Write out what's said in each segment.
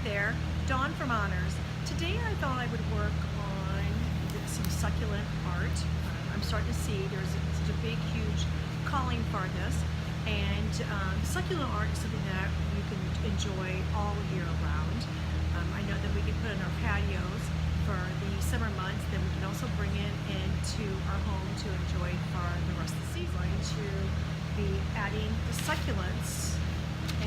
there, Dawn from Honors. Today I thought I would work on some succulent art. I'm starting to see there's such a big, huge calling for this, and succulent art is something that you can enjoy all year round. I know that we can put in our patios for the summer months, then we can also bring it into our home to enjoy for the rest of the season. I'm going to be adding the succulents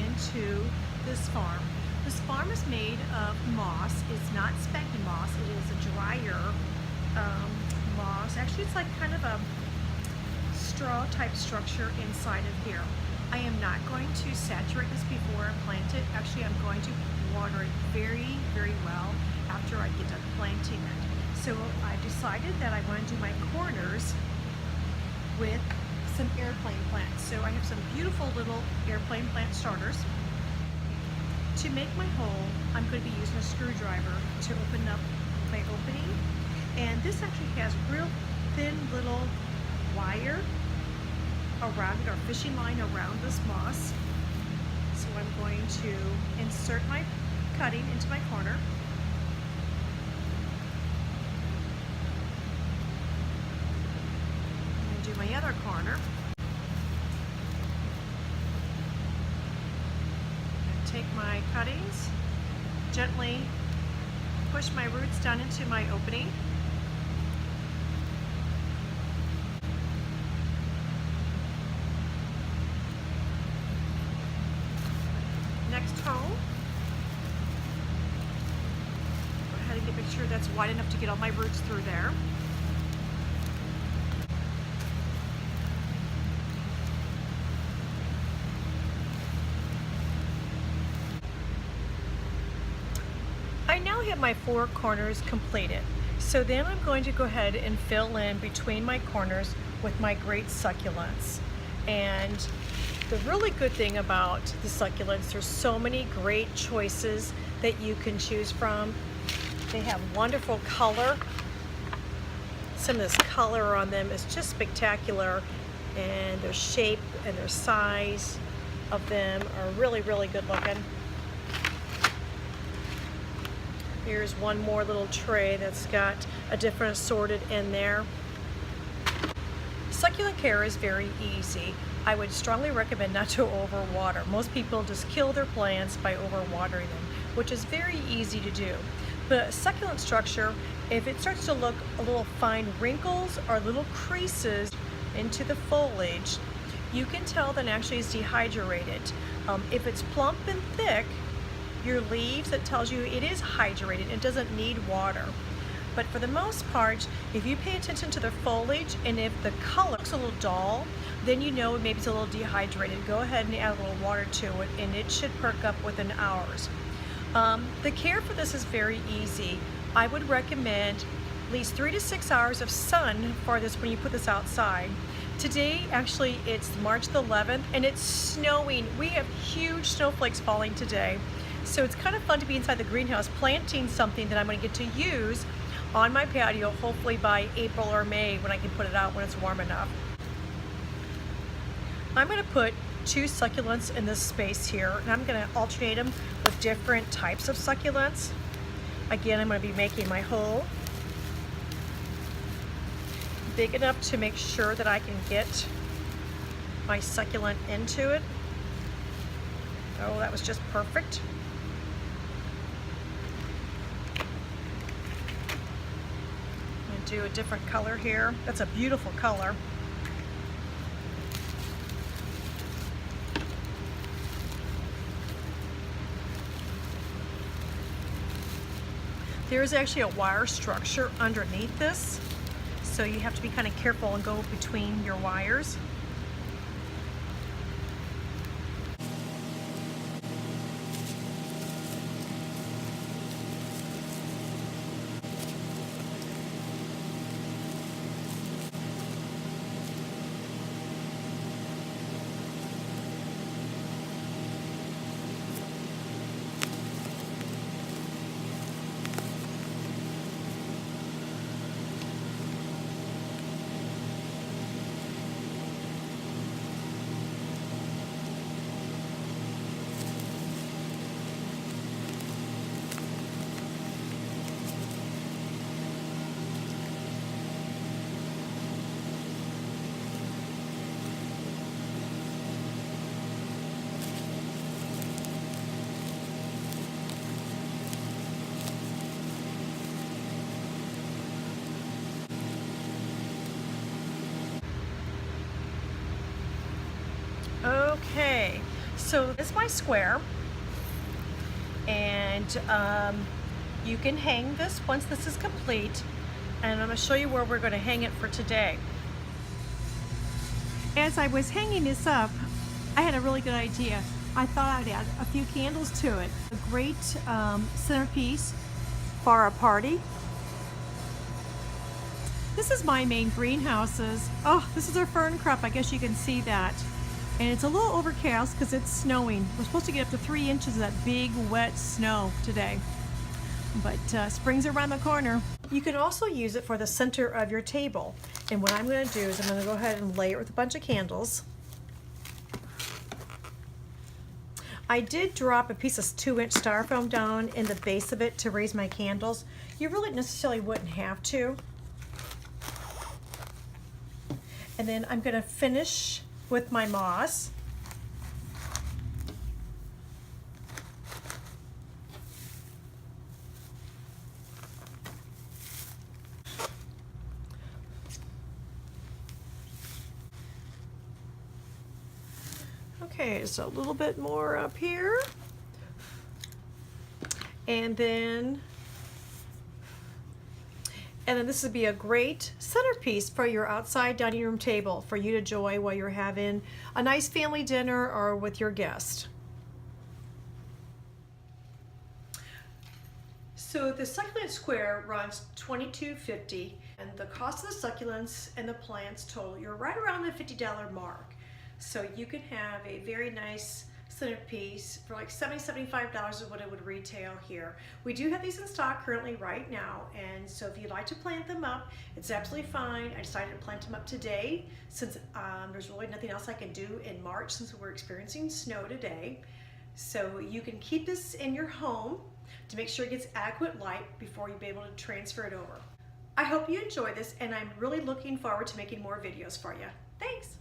into this farm. This farm is made of moss. It's not sphagnum moss. It is a drier moss. Actually, it's like kind of a straw type structure inside of here. I am not going to saturate this before I plant it. Actually, I'm going to water it very, very well after I get done planting it. So I've decided that I want to do my corners with some airplane plants. So I have some beautiful little airplane plant starters. To make my hole, I'm going to be using a screwdriver to open up my opening. And this actually has real thin little wire around it, or fishing line around this moss. So I'm going to insert my cutting into my corner. And do my other corner. Take my cuttings, gently push my roots down into my opening. Next hole, go ahead and make sure that's wide enough to get all my roots through there. I now have my 4 corners completed. So then I'm going to go ahead and fill in between my corners with my great succulents. And the really good thing about the succulents, there's so many great choices that you can choose from. They have wonderful color. Some of this color on them is just spectacular, and their shape and their size of them are really, really good looking. Here's one more little tray that's got a different assorted in there. Succulent care is very easy. I would strongly recommend not to overwater. Most people just kill their plants by overwatering them, which is very easy to do. But succulent structure, if it starts to look a little fine wrinkles or little creases into the foliage, you can tell that it actually is dehydrated. If it's plump and thick, your leaves, it tells you it is hydrated. It doesn't need water. But for the most part, if you pay attention to the foliage, and if the color looks a little dull, then you know maybe it's a little dehydrated. Go ahead and add a little water to it, and it should perk up within hours. The care for this is very easy. I would recommend at least 3 to 6 hours of sun for this when you put this outside. Today, actually, it's March the 11th, and it's snowing. We have huge snowflakes falling today. So it's kind of fun to be inside the greenhouse planting something that I'm going to get to use on my patio, hopefully by April or May, when I can put it out when it's warm enough. I'm going to put 2 succulents in this space here, and I'm going to alternate them with different types of succulents. Again, I'm going to be making my hole big enough to make sure that I can get my succulent into it. Oh, that was just perfect. Do a different color here. That's a beautiful color. There is actually a wire structure underneath this, so you have to be kind of careful and go between your wires. So this is my square, and you can hang this once this is complete, and I'm going to show you where we're going to hang it for today. As I was hanging this up, I had a really good idea. I thought I'd add a few candles to it. A great centerpiece for a party. This is my main greenhouses. Oh, this is our fern crop. I guess you can see that. And it's a little overcast because it's snowing. We're supposed to get up to 3 inches of that big wet snow today. But spring's around the corner. You can also use it for the center of your table. And what I'm going to do is I'm going to go ahead and layer it with a bunch of candles. I did drop a piece of 2-inch styrofoam down in the base of it to raise my candles. You really necessarily wouldn't have to. And then I'm going to finish with my moss. Okay, so a little bit more up here. And then this would be a great centerpiece for your outside dining room table for you to enjoy while you're having a nice family dinner or with your guest. So the succulent square runs $22.50, and the cost of the succulents and the plants total, you're right around the $50 mark. So you can have a very nice centerpiece for like $75 is what it would retail here. We do have these in stock currently right now, and so if you'd like to plant them up, it's absolutely fine. I decided to plant them up today since there's really nothing else I can do in March since we're experiencing snow today. So you can keep this in your home to make sure it gets adequate light before you be able to transfer it over. I hope you enjoy this, and I'm really looking forward to making more videos for you. Thanks!